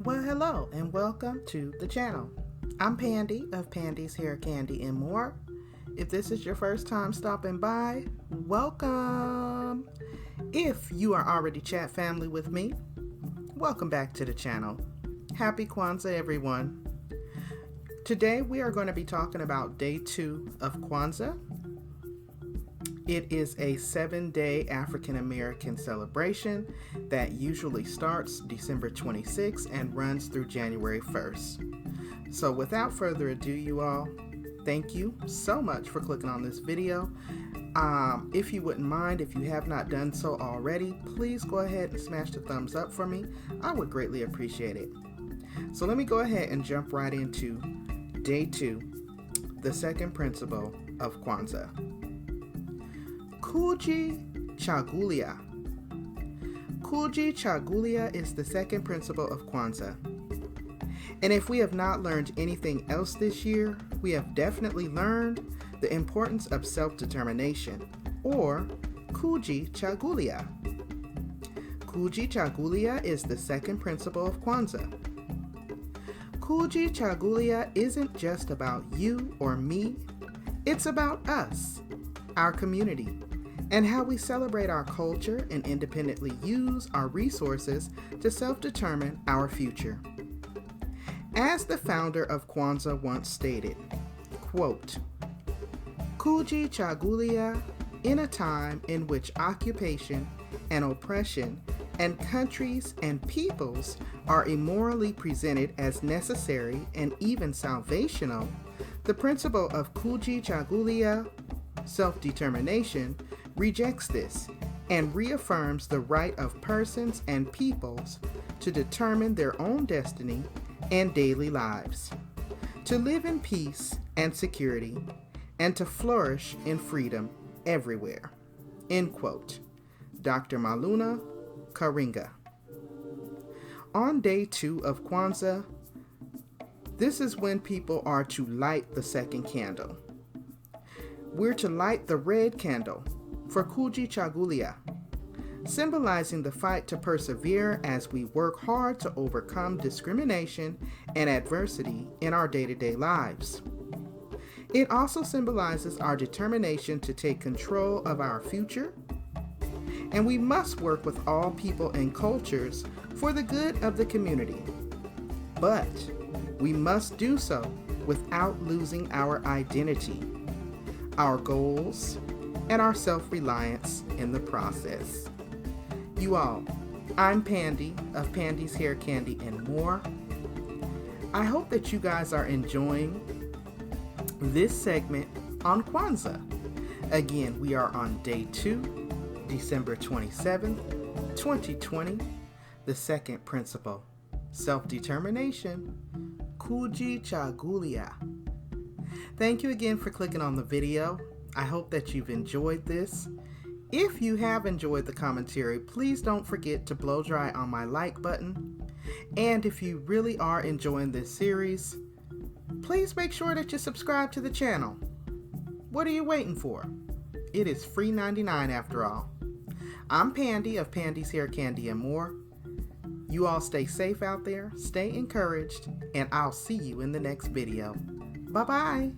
Well, hello and welcome to the channel. I'm Pandi of Pandi's Hair, Candy, and More. If this is your first time stopping by, welcome. If you are already chat family with me, welcome back to the channel. Happy Kwanzaa, everyone. Today we are going to be talking about day 2 of Kwanzaa. It is a 7-day African American celebration that usually starts December 26th and runs through January 1st. So without further ado, you all, thank you so much for clicking on this video. If you wouldn't mind, if you have not done so already, please go ahead and smash the thumbs up for me. I would greatly appreciate it. So let me go ahead and jump right into day 2, the second principle of Kwanzaa. Kujichagulia. Kujichagulia is the second principle of Kwanzaa. And if we have not learned anything else this year, we have definitely learned the importance of self-determination, or Kujichagulia. Kujichagulia is the second principle of Kwanzaa. Kujichagulia isn't just about you or me, it's about us, our community, and how we celebrate our culture and independently use our resources to self-determine our future. As the founder of Kwanzaa once stated, quote, Kujichagulia, in a time in which occupation and oppression and countries and peoples are immorally presented as necessary and even salvational, the principle of Kujichagulia, self-determination, rejects this and reaffirms the right of persons and peoples to determine their own destiny and daily lives, to live in peace and security, and to flourish in freedom everywhere. End quote. Dr. Maluna Karinga. On day 2 of Kwanzaa, this is when people are to light the second candle. We're to light the red candle for Kujichagulia, symbolizing the fight to persevere as we work hard to overcome discrimination and adversity in our day-to-day lives. It also symbolizes our determination to take control of our future, and we must work with all people and cultures for the good of the community. But we must do so without losing our identity, our goals, and our self-reliance in the process. You all, I'm Pandi of Pandi's Hair, Candy, and More. I hope that you guys are enjoying this segment on Kwanzaa. Again, we are on day 2, December 27th, 2020, the second principle, self-determination, Kujichagulia. Thank you again for clicking on the video. I hope that you've enjoyed this. If you have enjoyed the commentary, please don't forget to blow dry on my like button. And if you really are enjoying this series, please make sure that you subscribe to the channel. What are you waiting for? It is free 99 after all. I'm Pandi of Pandi's Hair, Candy, and More. You all stay safe out there, stay encouraged, and I'll see you in the next video. Bye-bye.